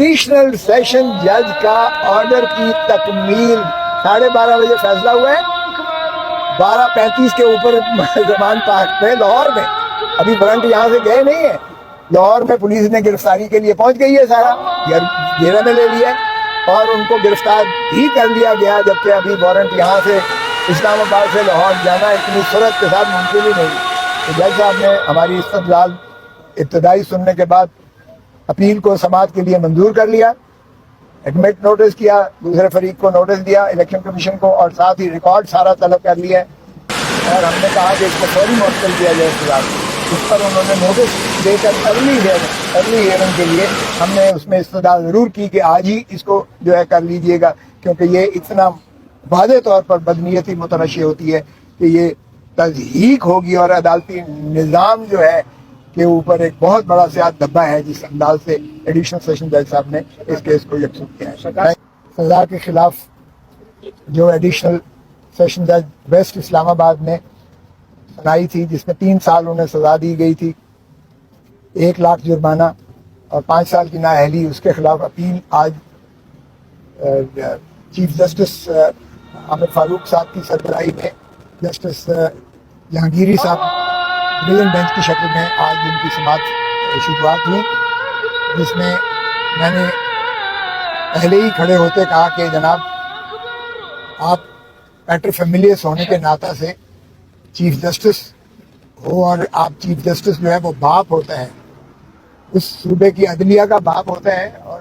Additional session جج کا order کی تکمیل 12:30 بجے فیصلہ ہوا ہے. 12:35 کے اوپر زمان پاک میں لاہور میں ابھی برنٹ یہاں سے گئے نہیں ہیں. لاہور میں پولیس نے گرفتاری کے لیے پہنچ گئی ہے, سارا گھیرے میں لے لیا اور ان کو گرفتار بھی کر لیا گیا, جبکہ ابھی وارنٹ یہاں سے اسلام آباد سے لاہور جانا اتنی صورت کے ساتھ ممکن ہی نہیں. تو جج صاحب نے ہماری استدلال ابتدائی سننے کے بعد اپیل کو سماعت کے لیے منظور کر لیا, ایڈمٹ نوٹس کیا, دوسرے فریق کو نوٹس دیا الیکشن کمیشن کو, اور ساتھ ہی ریکارڈ سارا طلب کر لیا اور ہم نے کہا کہ اس کو فوری معطل کیا جائے استدلال. اس پر انہوں نے نوٹس دے کر ارلی ہیئرنگ کے لیے ہم نے اس میں استدعا ضرور کی کہ آج ہی اس کو جو ہے کر لیجئے گا, کیونکہ یہ اتنا واضح طور پر بدنیتی مترشح ہوتی ہے کہ یہ تضحیق ہوگی اور عدالتی نظام جو ہے کے اوپر ایک بہت بڑا سیاہ دھبا ہے جس انداز سے ایڈیشنل سیشن جج صاحب نے اس کیس کو یکسو کیا ہے. سزا کے خلاف جو ایڈیشنل سیشن جج ویسٹ اسلام آباد نے سنائی تھی, جس میں 3 سال انہیں سزا دی گئی تھی, 1 لاکھ جرمانہ اور 5 سال کی نااہلی, اس کے خلاف اپیل آج چیف جسٹس عامر فاروق صاحب کی سربراہی میں جسٹس جہانگیری صاحب ڈویژن بینچ کی شکل میں آج ان کی سماعت شروعات ہوئی, جس میں میں نے پہلے ہی کھڑے ہوتے کہا کہ جناب آپ پیٹر فیملیس ہونے کے ناطہ سے چیف جسٹس ہو, اور آپ چیف جسٹس جو ہے وہ باپ ہوتا ہے, اس صوبے کی عدلیہ کا باپ ہوتا ہے, اور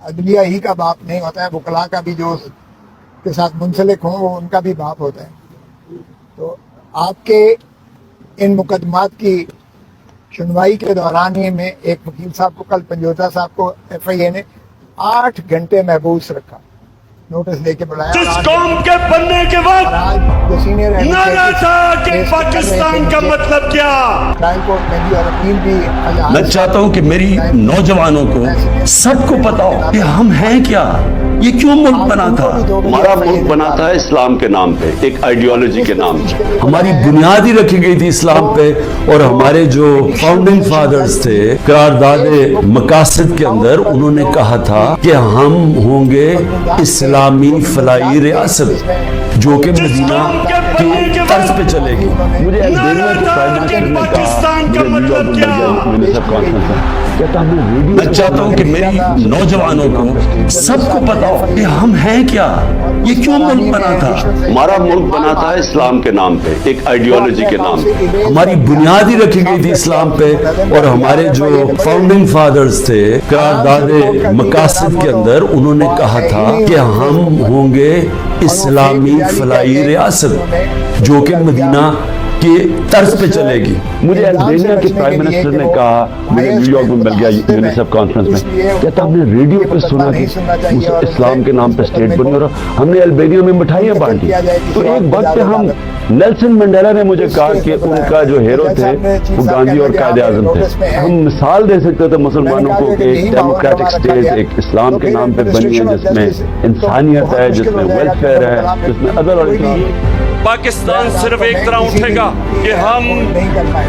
عدلیہ ہی کا باپ نہیں ہوتا ہے, وکلاء کا بھی جو کے ساتھ منسلک ہوں وہ ان کا بھی باپ ہوتا ہے. تو آپ کے ان مقدمات کی سنوائی کے دوران ہی میں ایک وکیل صاحب کو کل پنجوتا صاحب کو ایف آئی اے نے 8 گھنٹے محبوس رکھا, نوٹس دے کے بلایا. جس قوم کے بننے کے وقت نعرہ تھا کہ پاکستان کا مطلب کیا. میں چاہتا ہوں کہ میری نوجوانوں کو سب کو پتا ہو کہ ہم ہیں کیا, یہ کیوں ملک بنا تھا. ہمارا ملک بنا تھا اسلام کے نام پہ, ایک آئیڈیالوجی کے نام پہ. ہماری بنیاد ہی رکھی گئی تھی اسلام پہ, اور ہمارے جو فاؤنڈنگ فادرز تھے قرارداد مقاصد کے اندر انہوں نے کہا تھا کہ ہم ہوں گے اسلامی فلاحی ریاست جو کہ مدینہ کی طرز پہ چلے گی. مجھے البینیا کے پرائم منسٹر نے کہا, میں چاہتا ہوں کہ میری نوجوانوں کو سب کو پتا ہو کہ ہم ہیں کیا, یہ کیوں ملک بنا تھا. ہمارا ملک بنا تھا اسلام کے نام پہ, ایک آئیڈیالوجی کے نام پہ. ہماری بنیاد ہی رکھی گئی تھی اسلام پہ, اور ہمارے جو فاؤنڈنگ فادرز تھے قرارداد مقاصد کے اندر انہوں نے کہا تھا کہ ہم ہوں گے اسلامی فلاحی ریاست جو کہ مدینہ کی طرز پہ چلے گی. مجھے البینیا کے پرائم منسٹر نے کہا, مجھے نیو یارک میں مل گیا یونیسیف کانفرنس میں, کہتا ہم نے ریڈیو پہ سنا کہ اسلام کے نام پہ اسٹیٹ بنی, اور ہم نے البینیا میں مٹھائیاں بانٹی. تو ایک وقت پہ ہم نیلسن منڈیلا نے مجھے کہا کہ ان کا جو ہیرو تھے وہ گاندھی اور قائد اعظم تھے. ہم مثال دے سکتے تھے مسلمانوں کو کہ ایک ڈیموکریٹک اسٹیٹ ایک اسلام کے نام پہ بنی ہے, جس میں انسانیت ہے, جس میں ویلفیئر ہے, جس میں عدل اور انصاف. پاکستان صرف ایک طرح اٹھے گا کہ ہم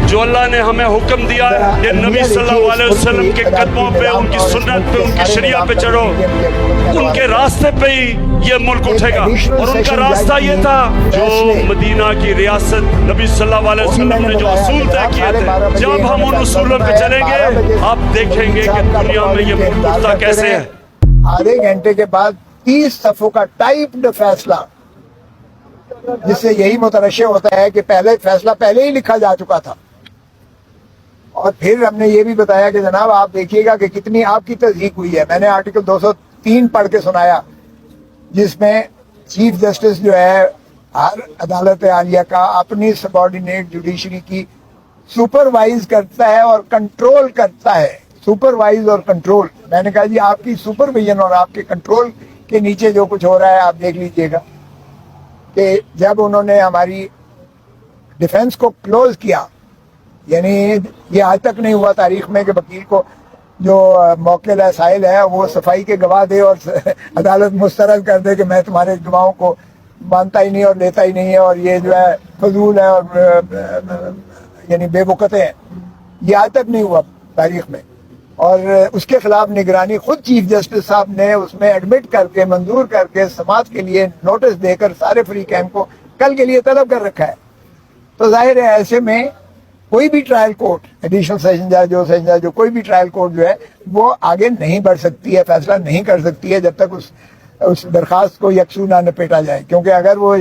جو اللہ نے ہمیں حکم دیا ہے کہ نبی صلی اللہ علیہ وسلم کے قدموں پہ, ان کی سنت پہ, ان کی شریعہ پہ چڑھو, ان کے راستے پہ ہی یہ ملک اٹھے گا. اور ان کا راستہ یہ تھا جو مدینہ کی ریاست نبی صلی اللہ علیہ وسلم نے جو اصول طے کیے تھے, جب ہم ان اصولوں پہ چلیں گے آپ دیکھیں گے کہ دنیا میں یہ ملک اٹھتا کیسے ہے. آدھے گھنٹے کے بعد 30 صفحوں کا ٹائپڈ فیصلہ, جس سے یہی مترشح ہوتا ہے کہ پہلے فیصلہ پہلے ہی لکھا جا چکا تھا. اور پھر ہم نے یہ بھی بتایا کہ جناب آپ دیکھیے گا کہ کتنی آپ کی تصدیق ہوئی ہے. میں نے آرٹیکل 203 پڑھ کے سنایا, جس میں چیف جسٹس جو ہے ہر عدالت عالیہ کا اپنی سبارڈینیٹ جوڈیشری کی سپروائز کرتا ہے اور کنٹرول کرتا ہے. سپروائز اور کنٹرول, میں نے کہا جی آپ کی سپرویژن اور آپ کے کنٹرول کے نیچے جو کچھ ہو رہا ہے آپ دیکھ لیجئے گا. کہ جب انہوں نے ہماری ڈیفنس کو کلوز کیا, یعنی یہ آج تک نہیں ہوا تاریخ میں کہ وکیل کو جو موکل ہے, سائل ہے, وہ صفائی کے گواہ دے اور عدالت مسترد کر دے کہ میں تمہارے گواہوں کو مانتا ہی نہیں اور لیتا ہی نہیں ہے, اور یہ جو ہے فضول ہے اور یعنی بے وقت ہیں. یہ آج تک نہیں ہوا تاریخ میں. اور اس کے خلاف نگرانی خود چیف جسٹس صاحب نے اس میں ایڈمٹ کر کے منظور کر کے سماعت کے لیے نوٹس دے کر سارے فری کیمپ کو کل کے لیے طلب کر رکھا ہے. تو ظاہر ہے ایسے میں کوئی بھی ٹرائل کورٹ ایڈیشنل سیشن جج جو کوئی بھی ٹرائل کورٹ جو ہے وہ آگے نہیں بڑھ سکتی ہے, فیصلہ نہیں کر سکتی ہے جب تک اس درخواست کو یکسو نہ نپیٹا جائے. کیونکہ اگر وہ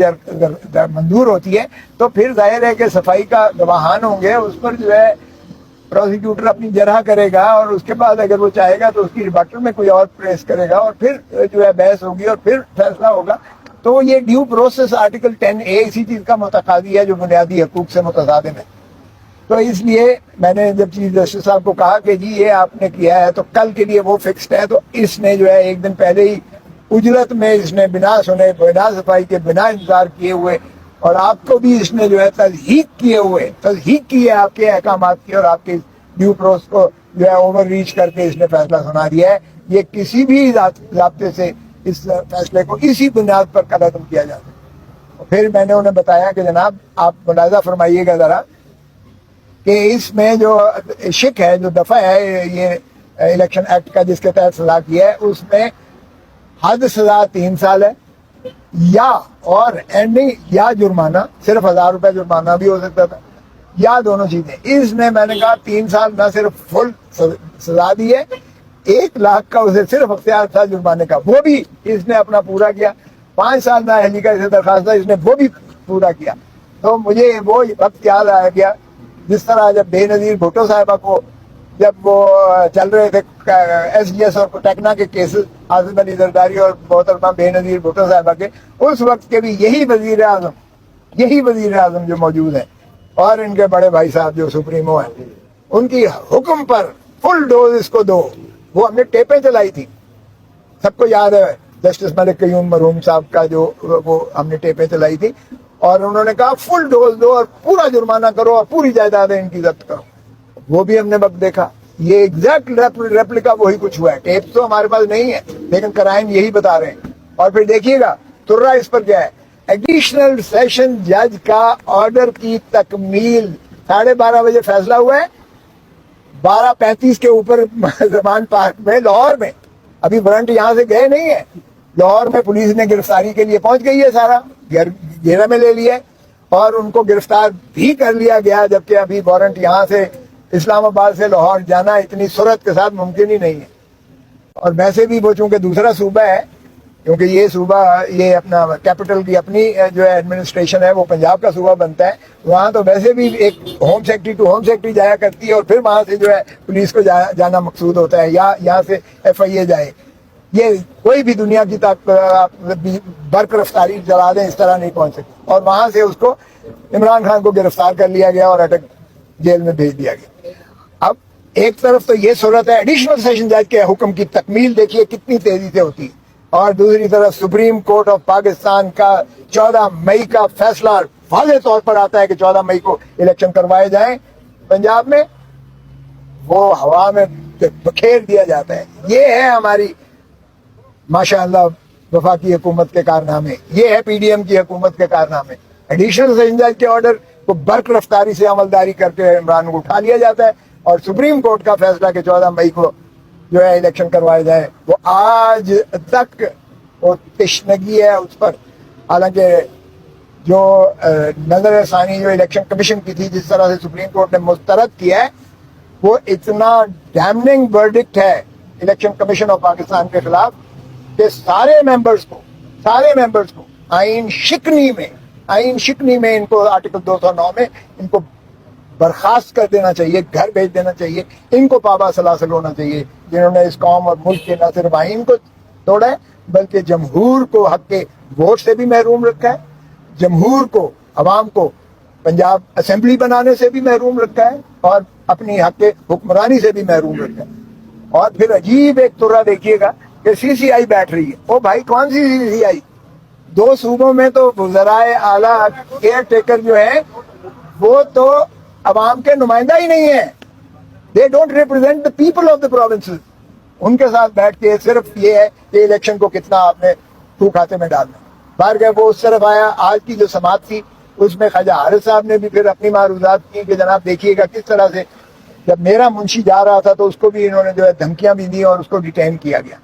منظور ہوتی ہے تو پھر ظاہر ہے کہ صفائی کا گواہان ہوں گے, اس پر جو ہے پروسیکیوٹر اپنی جرح کرے گا اور اس کے بعد اگر وہ چاہے گا تو اس کی ریبٹل میں کوئی اور پریس کرے گا اور پھر جو ہے بحث ہوگی اور پھر فیصلہ ہوگا. تو یہ ڈیو پروسیس آرٹیکل 10A اسی چیز کا متقاضی ہے جو بنیادی حقوق سے متصادم ہے. تو اس لیے میں نے جب چیف جسٹس صاحب کو کہا کہ جی یہ آپ نے کیا ہے تو کل کے لیے وہ فکسڈ ہے, تو اس نے جو ہے ایک دن پہلے ہی اجرت میں اس نے بنا سنے بنا صفائی کے بنا انتظار کیے ہوئے اور آپ کو بھی اس نے جو ہے تصحیح کی ہے آپ کے احکامات کی اور آپ کے ڈیو پروسیس کو جو ہے اوور ریچ کر کے اس نے فیصلہ سنا دیا ہے. یہ کسی بھی ضابطے سے اس فیصلے کو اسی بنیاد پر قدم کیا جاتا ہے. پھر میں نے انہیں بتایا کہ جناب آپ ملاحظہ فرمائیے گا ذرا کہ اس میں جو شک ہے, جو دفعہ ہے یہ الیکشن ایکٹ کا جس کے تحت سزا کیا ہے, اس میں حد سزا 3 سال ہے یا اور اینڈنگ یا جرمانہ, صرف 1000 روپے جرمانہ بھی ہو سکتا تھا یا دونوں چیزیں. اس میں نے کہا 3 سال نہ صرف فل سزا دی ہے, 1 لاکھ کا اسے صرف اختیار تھا جرمانے کا, وہ بھی اس نے اپنا پورا کیا. 5 سال نااہلی کا اسے درخواست تھا, اس نے وہ بھی پورا کیا. تو مجھے وہ وقت یاد آیا گیا جس طرح جب بے نظیر بھٹو صاحبہ کو جب وہ چل رہے تھے SGS اور ٹیکنا کے کیسز, عاصم علی زرداری اور محترمہ بے نظیر بھٹو صاحبہ کے, اس وقت کے بھی یہی وزیر اعظم جو موجود ہیں اور ان کے بڑے بھائی صاحب جو سپریمو ہیں, ان کی حکم پر فل ڈوز اس کو دو. وہ ہم نے ٹیپیں چلائی تھی, سب کو یاد ہے جسٹس ملک قیوم مرحوم صاحب کا جو وہ ہم نے ٹیپیں چلائی تھی اور انہوں نے کہا فل ڈوز دو اور پورا جرمانہ کرو اور پوری جائیدادیں ان کی ضبط کرو. وہ بھی ہم نے وقت دیکھا. یہ ایگزیکٹ ریپلیکا وہی کچھ ہوا ہے. ٹیپ تو ہمارے پاس نہیں ہے لیکن کرائم یہی بتا رہے ہیں. اور پھر دیکھیے گا ترا اس پر کیا ہے, ایڈیشنل سیشن جج کا آرڈر کی تکمیل 12:30 بجے فیصلہ ہوا ہے, 12:35 کے اوپر زمان پارک میں لاہور میں, ابھی وارنٹ یہاں سے گئے نہیں ہے, لاہور میں پولیس نے گرفتاری کے لیے پہنچ گئی ہے, سارا گھیرا میں لے لیا اور ان کو گرفتار بھی کر لیا گیا, جبکہ ابھی وارنٹ یہاں سے اسلام آباد سے لاہور جانا اتنی صورت کے ساتھ ممکن ہی نہیں ہے. اور ویسے بھی وہ چونکہ دوسرا صوبہ ہے, کیونکہ یہ صوبہ یہ اپنا کیپٹل کی اپنی جو ہے ایڈمنسٹریشن ہے وہ پنجاب کا صوبہ بنتا ہے, وہاں تو ویسے بھی ایک home secretary to home secretary جایا کرتی ہے اور پھر وہاں سے جو ہے پولیس کو جانا مقصود ہوتا ہے یا یہاں سے FIA جائے. یہ کوئی بھی دنیا کی برق رفتاری چلا دیں اس طرح نہیں پہنچ سکتی. اور وہاں سے اس کو عمران خان کو گرفتار کر لیا گیا اور اٹک جیل میں بھیج دیا گیا. اب ایک طرف تو یہ صورت ہے, ایڈیشنل سیشن جج کے حکم کی تکمیل دیکھیے کتنی تیزی سے ہوتی ہے, اور دوسری طرف سپریم کورٹ آف پاکستان کا 14 مئی کا فیصلہ واضح طور پر آتا ہے کہ 14 مئی کو الیکشن کروائے جائیں پنجاب میں, وہ ہوا میں بکھیر دیا جاتا ہے. یہ ہے ہماری ماشاءاللہ وفاقی حکومت کے کارنامے, یہ ہے PDM کی حکومت کے کارنامے. ایڈیشنل سیشن جج کے آرڈر کو برق رفتاری سے عملداری کر کے عمران کو اٹھا لیا جاتا ہے, اور سپریم کورٹ کا فیصلہ کہ 14 مئی کو جو ہے الیکشن کروائے جائے, وہ آج تک وہ تشنگی ہے اس پر. حالانکہ جو نظر ثانی جو الیکشن کمیشن کی تھی جس طرح سے سپریم کورٹ نے مسترد کیا ہے, وہ اتنا ڈیمننگ ورڈکٹ ہے الیکشن کمیشن آف پاکستان کے خلاف کہ سارے ممبرز کو آئین شکنی میں ان کو آرٹیکل 209 میں ان کو برخاست کر دینا چاہیے, گھر بھیج دینا چاہیے, ان کو پابا سلاسل ہونا چاہیے جنہوں نے اس قوم اور ملک کے نہ صرف آئین کو توڑا ہے بلکہ جمہور کو حق کے ووٹ سے بھی محروم رکھا ہے, جمہور کو عوام کو پنجاب اسمبلی بنانے سے بھی محروم رکھا ہے اور اپنی حق کے حکمرانی سے بھی محروم رکھا ہے. اور پھر عجیب ایک طرح دیکھیے گا کہ CCI بیٹھ رہی ہے. او بھائی کون سی CCI؟ 2 صوبوں میں تو وزرائے اعلیٰ کیئر ٹیکر جو ہے وہ تو عوام کے نمائندہ ہی نہیں ہے. They don't represent the people of the provinces. ان کے ساتھ بیٹھ کے صرف یہ ہے کہ الیکشن کو کتنا آپ نے تو کھاتے میں ڈالنا. باہر گئے وہ اس طرف آیا. آج کی جو سماعت تھی اس میں خواجہ حارث صاحب نے بھی پھر اپنی معروضات کی کہ جناب دیکھیے گا کس طرح سے جب میرا منشی جا رہا تھا تو اس کو بھی انہوں نے جو ہے دھمکیاں بھی دی اور اس کو ڈیٹین کیا گیا.